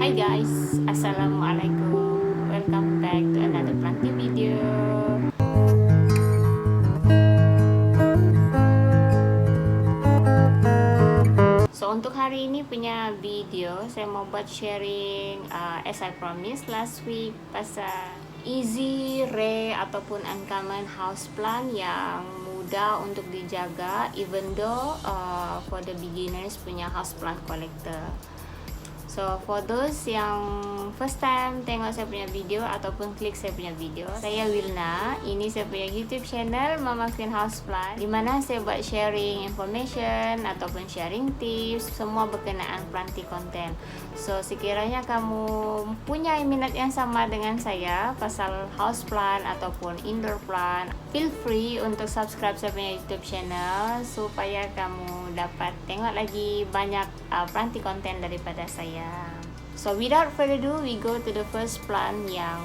Hi guys, Assalamualaikum. Welcome back to another planting video. So untuk hari ini punya video saya mau buat sharing as I promised last week pasal easy, rare ataupun uncommon houseplant yang mudah untuk dijaga even though for the beginners punya houseplant collector. So for those yang first time tengok saya punya video ataupun klik saya punya video, saya Wilna. Ini saya punya YouTube channel Mama Queen Houseplant, di mana saya buat sharing information ataupun sharing tips semua berkenaan planting content. So sekiranya kamu punya minat yang sama dengan saya pasal houseplant ataupun indoor plant, feel free untuk subscribe saya punya YouTube channel supaya kamu dapat tengok lagi banyak planting content daripada saya. So without further ado, we go to the first plant yang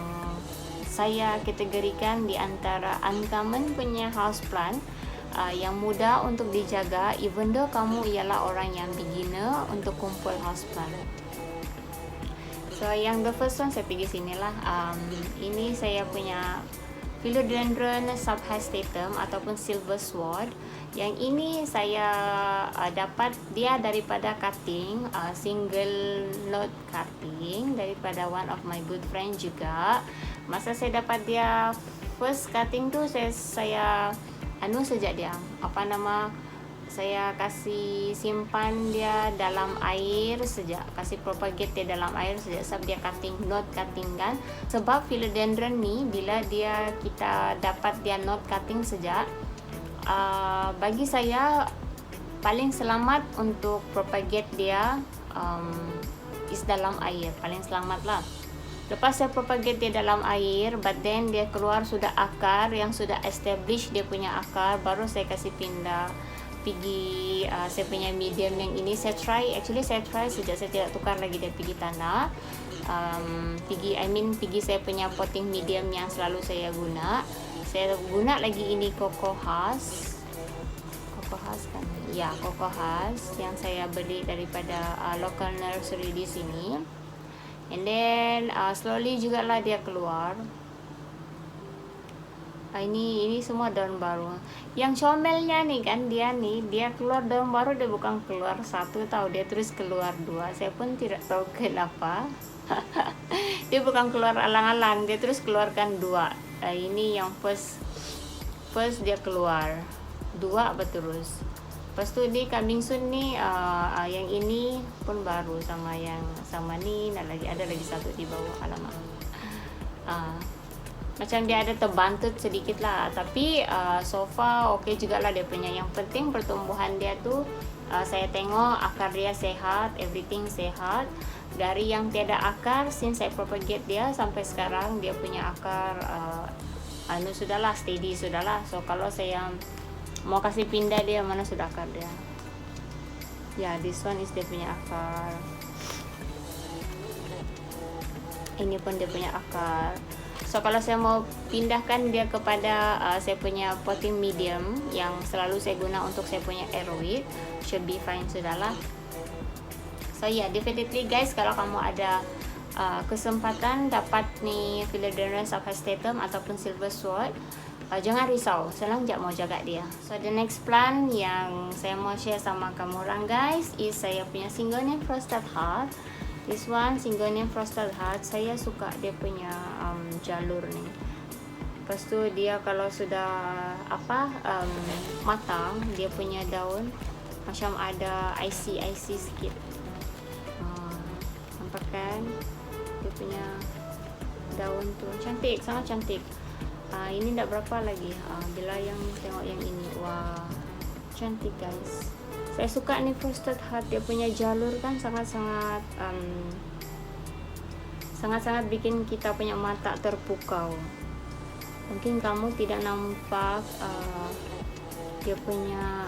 saya kategorikan di antara uncommon punya house plant yang mudah untuk dijaga even though kamu ialah orang yang beginner untuk kumpul house plant. So yang the first one saya pergi sinilah. Ini saya punya Philodendron subhastatum ataupun silver sword. Yang ini saya dapat dia daripada cutting, single node cutting daripada one of my good friend juga. Masa saya dapat dia first cutting tu saya sejak dia saya kasih simpan dia dalam air sejak, kasih propagate dia dalam air sejak sebab dia node cutting kan. Sebab philodendron ni bila kita dapat dia node cutting sejak, bagi saya paling selamat untuk propagate dia is dalam air, paling selamat lah. Lepas saya propagate dia dalam air, but then dia keluar sudah akar yang sudah establish dia punya akar, baru saya kasih pindah pergi saya punya medium yang ini. Saya try sejak saya tidak tukar lagi dia pergi tanah. Pergi saya punya potting medium yang selalu saya guna. Saya guna lagi ini Coco Husk kan? Ya, Coco Husk yang saya beli daripada local nursery di sini. And then slowly jugalah dia keluar. Ini semua daun baru. Yang comelnya nih kan, dia keluar daun baru, dia bukan keluar satu tahu, dia terus keluar dua. Saya pun tidak tahu kenapa. Dia bukan keluar alang-alang, dia terus keluarkan dua. Ini yang first dia keluar dua berterus. Lepas tu ni coming soon ni, yang ini pun baru sama ni, ada lagi satu di bawah. Alamak. Macam dia ada terbantut sedikit lah, tapi so far okay jugalah dia punya. Yang penting pertumbuhan dia tu, saya tengok akar dia sehat, everything sehat. Dari yang tiada akar, since saya propagate dia sampai sekarang, dia punya akar sudahlah steady sudahlah. So kalau saya mau kasih pindah dia, mana sudah akar dia. Ya, this one is dia punya akar. Ini pun dia punya akar. So kalau saya mau pindahkan dia kepada saya punya potting medium yang selalu saya guna untuk saya punya aeroid, should be fine sudahlah. So yeah, definitely guys, kalau kamu ada kesempatan dapat ni Philodendron subhastatum ataupun silver sword, jangan risau, senang je mau jaga dia. So the next plant yang saya mau share sama kamu orang guys is saya punya Syngonium frosted heart. This one Syngonium frosted heart, saya suka dia punya jalur ni. Lepas tu dia kalau sudah matang, dia punya daun macam ada icy sikit. Nampak kan? Dia punya daun tu cantik, sangat cantik. Ini tak berapa lagi. Bila yang tengok yang ini, wah, cantik guys. Saya suka ni frosted heart, dia punya jalur kan sangat-sangat bikin kita punya mata terpukau. Mungkin kamu tidak nampak dia punya,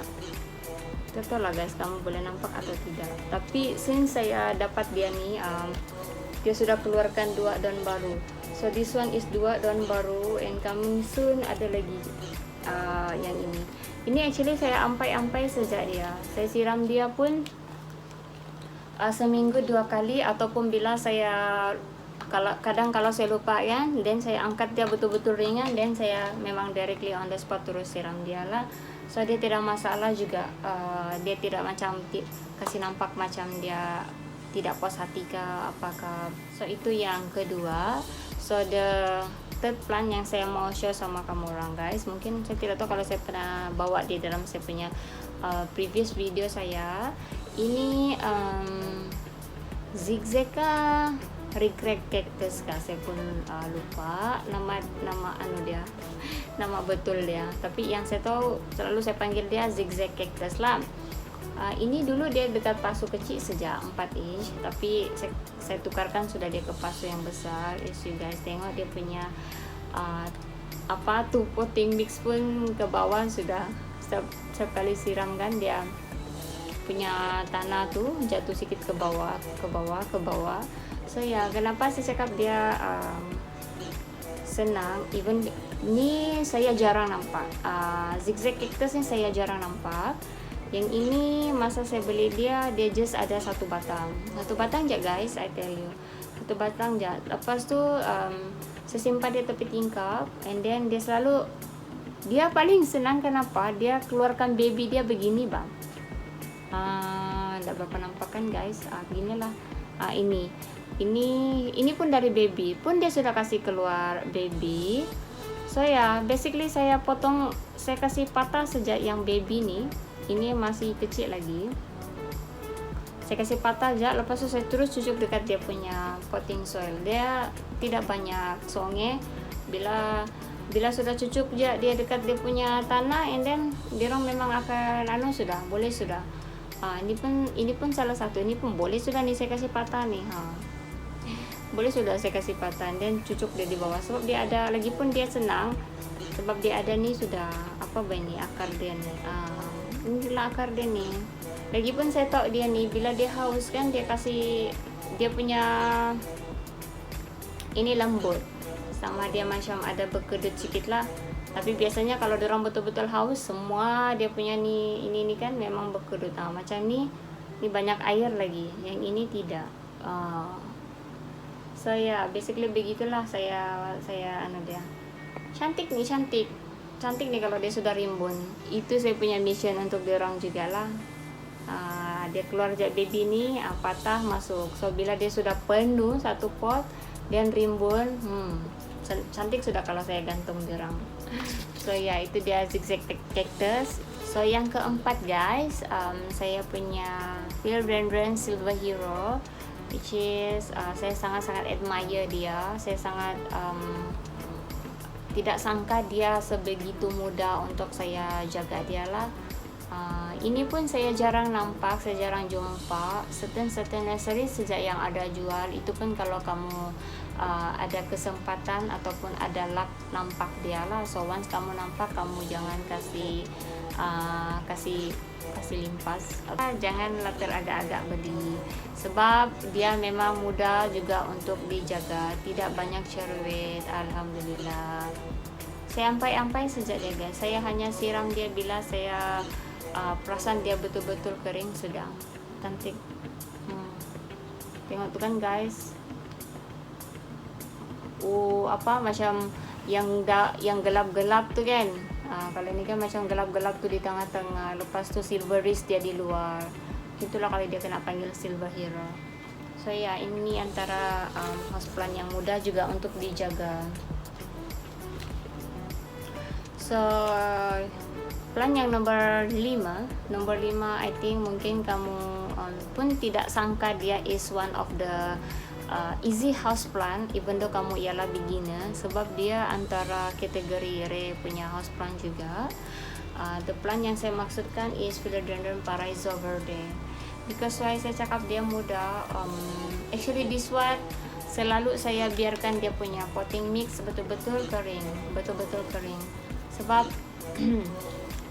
tak tahu lah guys, kamu boleh nampak atau tidak. Tapi since saya dapat dia ni, dia sudah keluarkan dua daun baru. So this one is dua daun baru, and coming soon ada lagi yang ini. Ini actually saya ampai sejak dia. Saya siram dia pun seminggu 2 kali, ataupun bila saya kadang kalau saya lupa ya, dan saya angkat dia betul-betul ringan, dan saya memang directly on the spot terus siram dia lah. So dia tidak masalah juga, dia tidak macam kasih nampak macam dia tidak puas hati ke apakah. So itu yang kedua. So the third plant yang saya mau show sama kamu orang guys, mungkin saya tidak tahu kalau saya pernah bawa di dalam saya punya previous video saya. Ini zigzag kah, regret cactus kah, saya pun lupa nama dia, nama betul dia, tapi yang saya tahu selalu saya panggil dia zigzag cactus lah. Ini dulu dia dekat pasu kecil sejak 4 inch, tapi saya tukarkan sudah dia ke pasu yang besar. As you guys tengok dia punya potting mix pun ke bawah sudah. Setiap kali siram kan dia punya tanah tuh jatuh sedikit ke bawah. So ya, kenapa saya cakap dia senang. Even ni saya jarang nampak, zigzag cactus ni saya jarang nampak. Yang ini masa saya beli dia just ada satu batang je guys, I tell you, satu batang je. Lepas tu saya simpan dia tepi tingkap, and then dia paling senang. Kenapa? Dia keluarkan baby dia begini bang. Tak berapa nampak kan guys. Beginilah. Ini pun dari baby pun dia sudah kasih keluar baby. So ya, basically saya potong, saya kasih patah sejak yang baby ni. Ini masih kecil lagi. Saya kasih patah aja, lepas tu saya terus cucuk dekat dia punya potting soil. Dia tidak banyak songe. Bila sudah cucuk dia dekat dia punya tanah, and then dia orang memang akan sudah boleh sudah. Ini pun salah satu, ini pun boleh sudah nih saya kasih patah nih. Boleh sudah saya kasih patah, dan cucuk dia di bawah, sebab dia ada lagi pun dia senang, sebab dia ada nih sudah ini akar dia nih. Inilah akar dia nih. Lagipun saya tahu dia nih bila dia haus kan, dia kasih dia punya ini lembut, sama dia macam ada berkedut sikit lah. Tapi biasanya kalau orang betul-betul haus, semua dia punya ini kan memang berkedut. Macam ni banyak air lagi, yang ini tidak. So ya, basically begitulah saya dia. Cantik nih kalau dia sudah rimbun. Itu saya punya mission untuk dia orang juga lah. Dia keluar jak baby ni, patah masuk. So bila dia sudah penuh satu pot dan rimbun, cantik sudah kalau saya gantung dia orang. So ya, itu dia zigzag cactus. So yang keempat guys, saya punya Philodendron Silver Hero, which is saya sangat-sangat admire dia. Saya sangat tidak sangka dia sebegitu mudah untuk saya jaga dia lah. Ini pun saya jarang nampak, saya jarang jumpa. Certain nursery sejak yang ada jual, itu pun kalau kamu ada kesempatan ataupun ada luck nampak dia lah. So once kamu nampak, kamu jangan kasih limpas. Jangan teragak-agak beli, sebab dia memang mudah juga untuk dijaga, tidak banyak cerewet. Alhamdulillah. Saya ampai sejak dia guys. Saya hanya siram dia bila saya perasan dia betul-betul kering, sudah cantik. Tengok tu kan guys. Macam yang gelap-gelap tu kan. Kalau ni kan macam gelap-gelap tu di tengah-tengah, lepas tu silverish dia di luar. Itulah kalau dia kena panggil Silver Hero. So ya, ini antara houseplant yang mudah juga untuk dijaga. So plant yang nomor 5 I think mungkin kamu pun tidak sangka dia is one of the easy house plant, even though kamu ialah beginner, sebab dia antara kategori rare punya house plant juga. The plant yang saya maksudkan is Philodendron Paraiso Verde. Because why saya cakap dia mudah, actually this one selalu saya biarkan dia punya potting mix betul-betul kering, sebab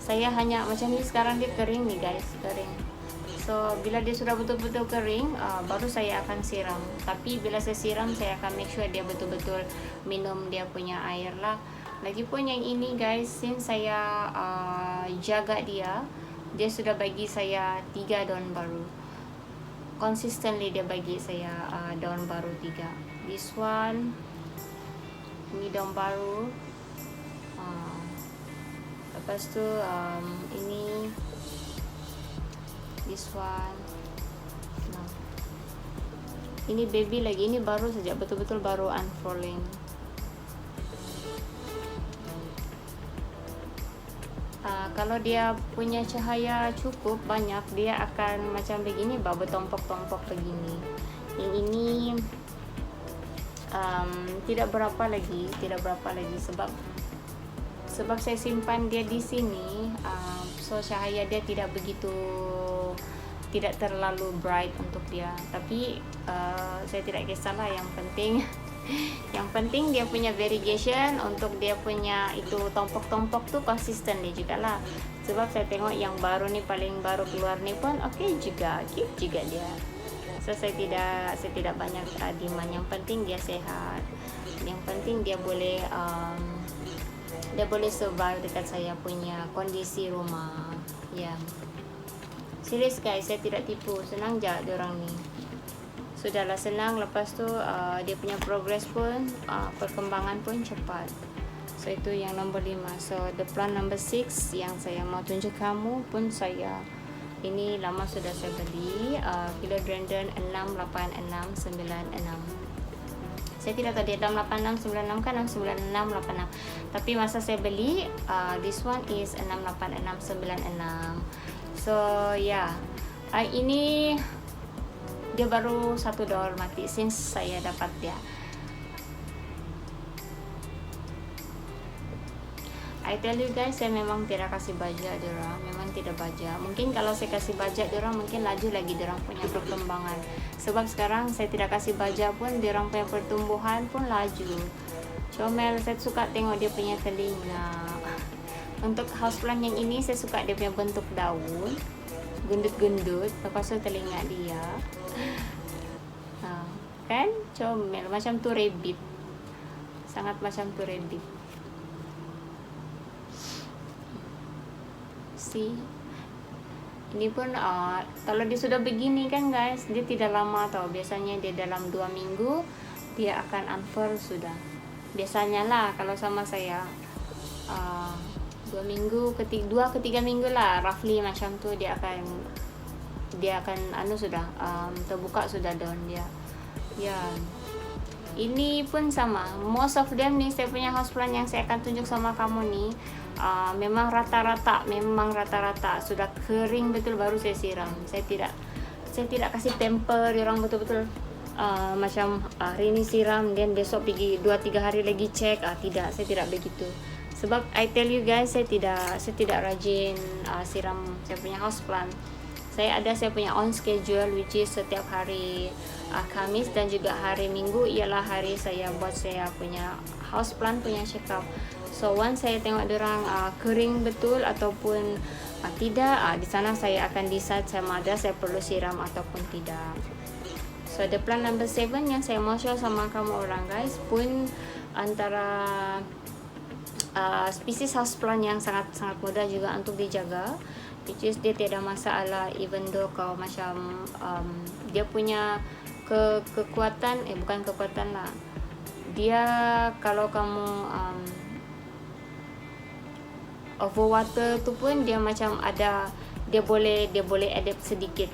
saya hanya macam ni sekarang, dia kering nih guys, kering. So bila dia sudah betul-betul kering, baru saya akan siram. Tapi bila saya siram, saya akan make sure dia betul-betul minum dia punya air lah. Lagipun yang ini guys, since saya jaga dia sudah bagi saya 3 daun baru. consistently dia bagi saya daun baru 3. This one, ini daun baru. Lepas tu ini, this one. Nah, ini baby lagi, ini baru saja, betul-betul baru unfurling. Kalau dia punya cahaya cukup banyak, dia akan macam begini, bertompok-tompok begini. Yang ini tidak berapa lagi sebab saya simpan dia di sini, so cahaya dia tidak terlalu bright untuk dia. Tapi saya tidak kisahlah, yang penting dia punya variegation, untuk dia punya itu tompok-tompok tu konsisten dia juga lah. Sebab saya tengok yang baru ni, paling baru keluar ni pun okay juga, cute juga dia. So saya tidak banyak demand. Yang penting dia sehat, yang penting dia boleh survive dekat saya punya kondisi rumah. Ya, serius guys, saya tidak tipu, senang je diorang ni. Sudahlah, senang. Lepas tu dia punya progress pun, perkembangan pun cepat. So itu yang nombor 5. So the plant number 6 yang saya mau tunjuk kamu pun, ini lama sudah saya beli, Philodendron 68696. Saya tidak tahu dia 68696 kan 69686, tapi masa saya beli this one is 68696. So yeah, ini dia baru 1 daun mati since saya dapat dia. I tell you guys, saya memang tidak kasih baja diorang, memang tidak baja. Mungkin kalau saya kasih baja diorang, mungkin laju lagi diorang punya perkembangan. Sebab sekarang saya tidak kasih baja pun, diorang punya pertumbuhan pun laju. Comel, saya suka tengok dia punya telinga. Untuk houseplant yang ini, saya suka dia punya bentuk daun, gendut-gendut, lepas tu telinga dia. Kan comel, macam tu rabbit, sangat macam tu rabbit. See, ini pun kalau dia sudah begini kan guys, dia tidak lama tau. Biasanya dia dalam 2 minggu dia akan unfurl sudah. Biasanya lah kalau sama saya 2 minggu, 2 ke 3 minggu lah roughly macam tu, dia akan sudah terbuka sudah daun dia. Ya, ini pun sama. Most of them ni, saya punya houseplant yang saya akan tunjuk sama kamu ni, memang rata-rata sudah kering betul baru saya siram. Saya tidak kasih temper orang betul-betul macam hari ni siram dan besok pergi 2-3 hari lagi cek. Tidak, saya tidak begitu. Sebab I tell you guys, saya tidak rajin siram saya punya houseplant. Saya punya on schedule, which is setiap hari Khamis dan juga hari Minggu ialah hari saya buat saya punya houseplant punya check up. So once saya tengok diorang kering betul ataupun tidak, di sana saya akan decide sama ada saya perlu siram ataupun tidak. So the plant number 7 yang saya mau show sama kamu orang guys pun antara spesies houseplant yang sangat mudah juga untuk dijaga, which is dia tiada masalah even though kau macam dia punya kekuatan, bukan kekuatan lah, dia kalau kamu overwater tu pun dia macam ada, dia boleh adapt sedikit,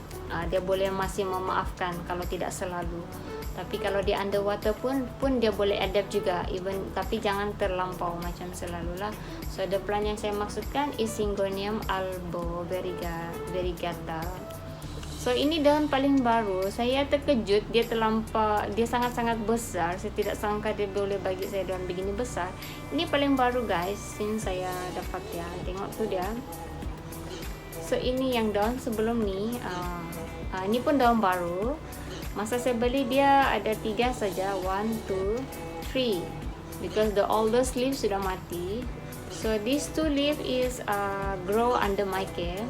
dia boleh masih memaafkan kalau tidak selalu. Tapi kalau dia underwater pun dia boleh adapt juga even, tapi jangan terlampau macam selalu lah. So the plant yang saya maksudkan is Syngonium albo variegata. So ini daun paling baru, saya terkejut dia sangat-sangat besar. Saya tidak sangka dia boleh bagi saya daun begini besar. Ini paling baru guys, since saya dapat ya. Tengok tu dia. So ini yang daun sebelum ni, ini pun daun baru. Masa saya beli dia ada 3 saja, 1, 2, 3, because the oldest leaf sudah mati. So these 2 leaf is grow under my care,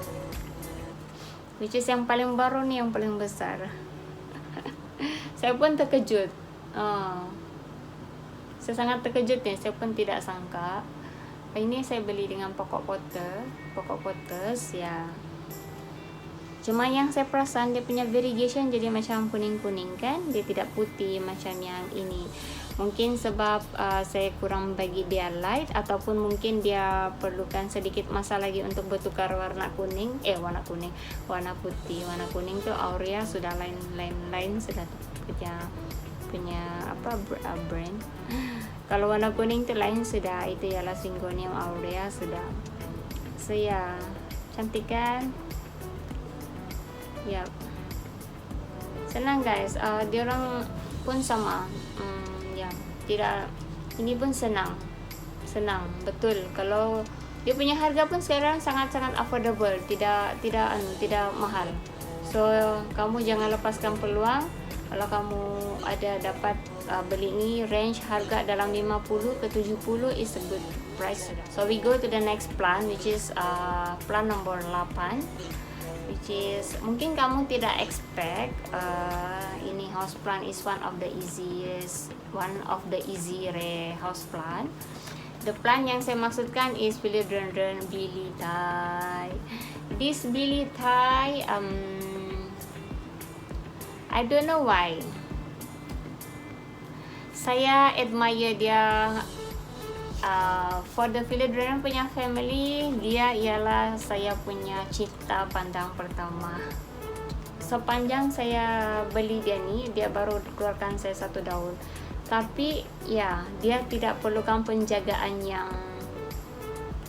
which is yang paling baru ni yang paling besar. Saya pun terkejut. Saya sangat terkejut ni, saya pun tidak sangka. Ini saya beli dengan pokok potters ya. Cuma yang saya perasan dia punya variegation jadi macam kuning-kuning kan, dia tidak putih macam yang ini. Mungkin sebab saya kurang bagi dia light, ataupun mungkin dia perlukan sedikit masa lagi untuk bertukar warna kuning, warna putih. Warna kuning tu Aurea sudah lain sudah punya brand. Kalau warna kuning tu lain sudah, itu ialah Syngonium Aurea sudah. So ya, cantik kan? Yap. Senang guys. Diorang pun sama. Ya, tidak, ini pun senang betul. Kalau dia punya harga pun sekarang sangat-sangat affordable, tidak mahal. So kamu jangan lepaskan peluang. Kalau kamu ada dapat beli ni, range harga dalam 50 ke 70 is a good price. So we go to the next plant, which is plant number 8, which is mungkin kamu tidak expect ini house plant is one of the easy rare house plant. The plant yang saya maksudkan is Philodendron Billy Thai. This Billy Thai, I don't know why saya admire dia. For the Philodendron punya family, dia ialah saya punya cipta pandang pertama. Sepanjang saya beli dia ni, dia baru keluarkan saya 1 daun. Tapi ya, dia tidak perlukan penjagaan yang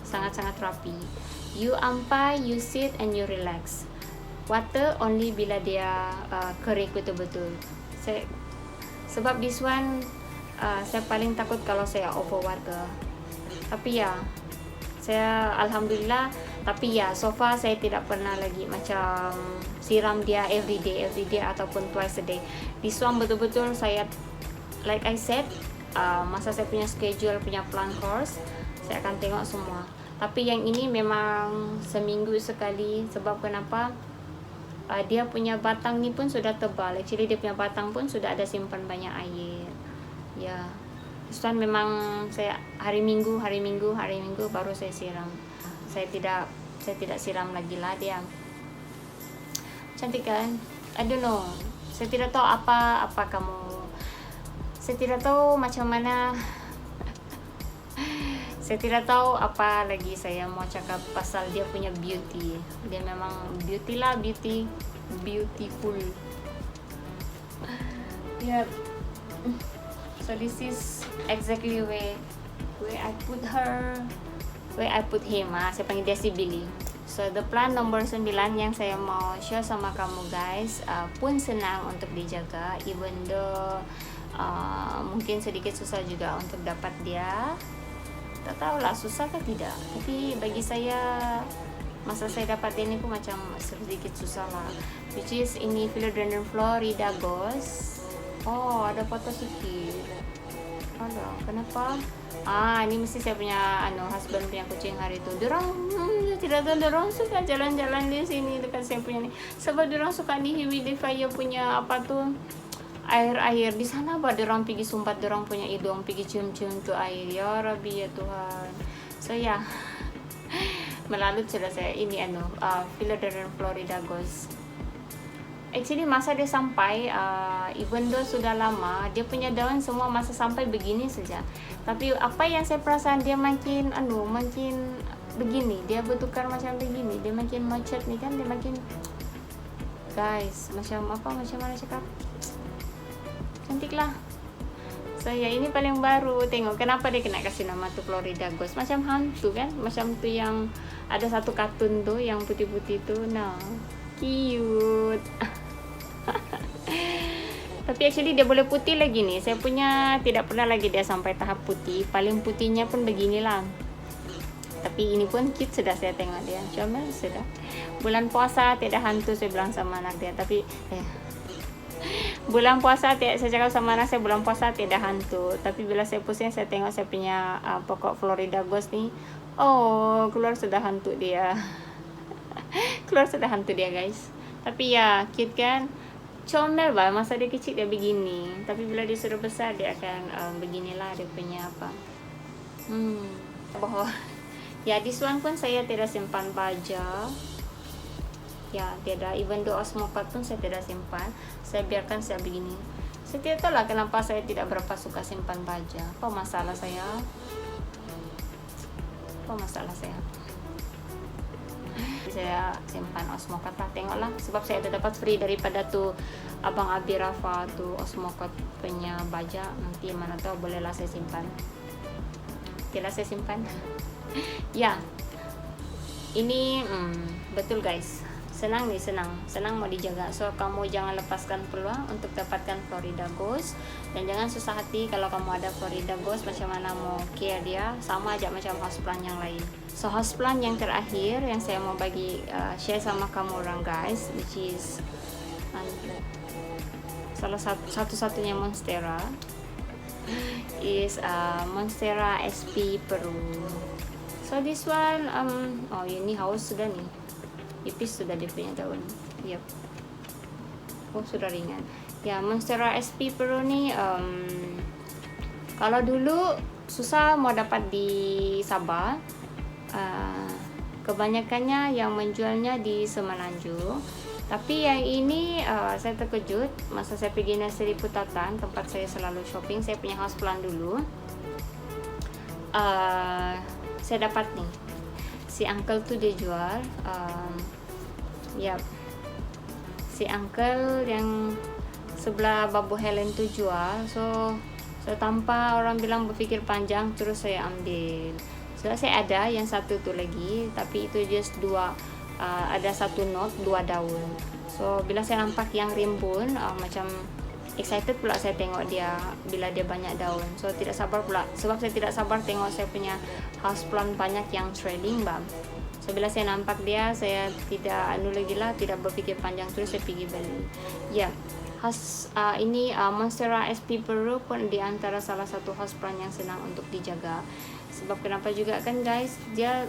sangat-sangat rapi. You ampai, you sit and you relax. Water only bila dia kering betul-betul. Sebab this one saya paling takut kalau saya over water. Tapi ya, saya alhamdulillah. Tapi ya, so far saya tidak pernah lagi macam siram dia everyday ataupun twice a day. This one betul-betul saya, like I said, masa saya punya schedule punya plant course, saya akan tengok semua. Tapi yang ini memang seminggu sekali. Sebab kenapa? Dia punya batang ni pun sudah tebal. Actually dia punya batang pun sudah ada simpan banyak air. Ya, this one memang saya hari minggu baru saya siram. Saya tidak siram lagi lah dia. Cantik kan? I don't know. Saya tidak tahu apa kamu. Saya tidak tahu macam mana. Saya tidak tahu apa lagi saya mau cakap pasal dia punya beauty. Dia memang beautiful. Yeah. So this is exactly where I put him. Saya panggil dia si Billy. So the plant number 9 yang saya mau share sama kamu guys, pun senang untuk dijaga, even though mungkin sedikit susah juga untuk dapat dia. Tak tahulah susah ke tidak, tapi bagi saya masa saya dapat dia ni pun macam sedikit susah lah. Which is ini Philodendron floridagos. Oh, ada patah sikit. Alah, kenapa? Ini mesti saya punya husband punya kucing hari tu. Diorang tidak tahu, diorang suka jalan-jalan di sini dekat saya punya ni. Sebab diorang suka dehumidifier punya apa tu, air di sana. Diorang pergi sumbat diorang punya hidung, pergi cium-cium tu air. Ya Rabbi ya Tuhan. So ya, melalut sudah saya ini Philodendron floridagos. Actually masa dia sampai, even though sudah lama, dia punya daun semua masa sampai begini saja. Tapi apa yang saya perasan, dia makin begini, dia bertukar macam begini, dia makin macet ni kan, dia makin, guys, macam mana cakap, cantik lah. So ya, ini paling baru. Tengok kenapa dia kena kasih nama tu floridagos, macam hantu kan, macam tu yang ada satu kartun tu yang putih-putih tu. Nah, cute. Tapi actually dia boleh putih lagi ni. Saya punya tidak pernah lagi dia sampai tahap putih. Paling putihnya pun beginilah. Tapi ini pun cute sudah saya tengok dia. Comel sudah. Bulan puasa tiada hantu saya bilang sama anak dia. Tapi bulan puasa saya cakap sama anak saya, bulan puasa tiada hantu. Tapi bila saya pusing, saya tengok saya punya pokok floridagos ni. Oh, keluar sudah hantu dia. Keluar sudah hantu dia guys. Tapi ya, cute kan? Comel bah, masa dia kecil dia begini. Tapi bila dia sudah besar, dia akan beginilah dia punya apa. Ya, this one pun saya tidak simpan baja. Ya, tiada, even though Osmo Cut pun saya tidak simpan, saya biarkan saya begini. Saya tidak tahu lah kenapa saya tidak berapa suka simpan baja. Apa masalah saya? Apa masalah saya? Saya simpan Osmo Cut lah, tengoklah, sebab saya ada dapat free daripada tuh Abang Abi Rafa tuh Osmo Cut punya baja. Nanti mana tahu bolehlah saya simpan. Tidak saya simpan. Ya, ini betul guys. Senang nih, senang mau dijaga. So kamu jangan lepaskan peluang untuk dapatkan Florida Ghost, dan jangan susah hati kalau kamu ada Florida Ghost. Macam mana mau care dia, sama aja macam houseplant yang lain. So houseplant yang terakhir yang saya mau bagi share sama kamu orang guys, which is salah satu-satunya Monstera, is Monstera SP Peru. So this one oh ini haus sudah nih, ipis sudah dia punya daun. Yep. Oh sudah ringan. Ya, Monstera SP Peru nih kalau dulu susah mau dapat di Sabah. Kebanyakannya yang menjualnya di Semenanjung. Tapi yang ini saya terkejut masa saya pergi Nursery Putatan, tempat saya selalu shopping. Saya punya houseplant dulu. Saya dapat nih, si uncle tuh dia jual. Si uncle yang sebelah Babu Helen tuh jual. So tanpa orang bilang berpikir panjang, terus saya ambil. So saya ada yang satu tuh lagi, tapi itu just dua, ada satu knot, dua daun. So bila saya nampak yang rimbun, macam excited pula saya tengok dia bila dia banyak daun. So tidak sabar pula, sebab saya tidak sabar tengok saya punya houseplant banyak yang trailing bang. So bila saya nampak dia, saya tidak lagi lah, tidak berpikir panjang, terus saya pergi beli. Ya, ini Monstera SP Peru pun di antara salah satu houseplant yang senang untuk dijaga. Sebab kenapa juga kan guys, dia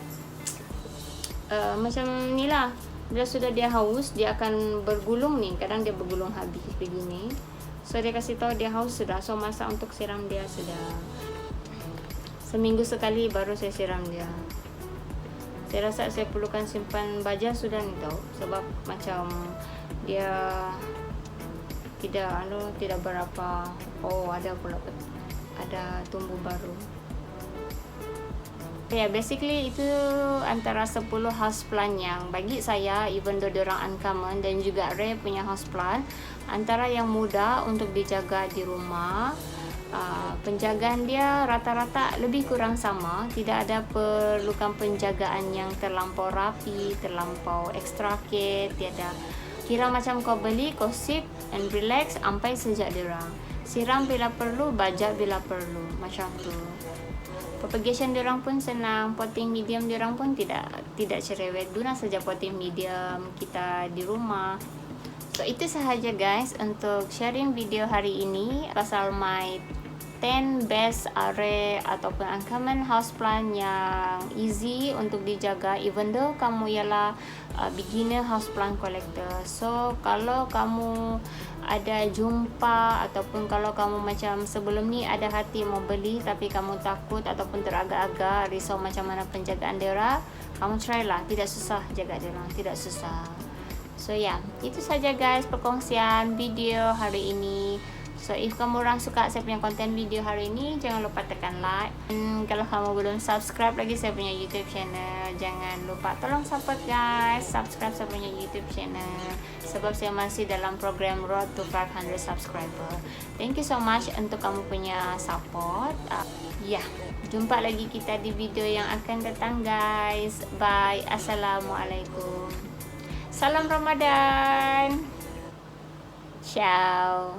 macam ni lah, bila sudah dia haus dia akan bergulung nih, kadang dia bergulung habis begini. So dia kasih tahu dia haus sudah, so masa untuk siram dia sudah seminggu sekali baru saya siram dia. Saya rasa saya perlukan simpan baja sudah nih tau, sebab macam dia tidak berapa. Oh ada pula, ada tumbuh baru. Ya, basically itu antara 10 houseplant yang bagi saya, even though diorang uncommon dan juga rare punya houseplant, antara yang mudah untuk dijaga di rumah. Penjagaan dia rata-rata lebih kurang sama, tidak ada perlukan penjagaan yang terlampau rapi, terlampau extra care, tiada. Kira macam kau beli, kau sip and relax sampai sejak diorang. Siram bila perlu, bajak bila perlu, macam tu. Propagation diorang pun senang, potting medium diorang pun tidak cerewet. Guna saja potting medium kita di rumah. So itu sahaja guys untuk sharing video hari ini pasal my 10 best rare ataupun uncommon houseplant yang easy untuk dijaga, even though kamu ialah beginner houseplant collector. So kalau kamu ada jumpa ataupun kalau kamu macam sebelum ni ada hati mau beli tapi kamu takut ataupun teragak-agak risau macam mana penjagaan diorang, kamu try lah, tidak susah jaga diorang, tidak susah. So ya, itu saja guys perkongsian video hari ini. So if kamu orang suka saya punya konten video hari ini, jangan lupa tekan like. Dan kalau kamu belum subscribe lagi saya punya YouTube channel, jangan lupa tolong support guys, subscribe saya punya YouTube channel, sebab saya masih dalam program Road to 500 subscriber. Thank you so much untuk kamu punya support. Jumpa lagi kita di video yang akan datang guys. Bye. Assalamualaikum. Salam Ramadan. Ciao.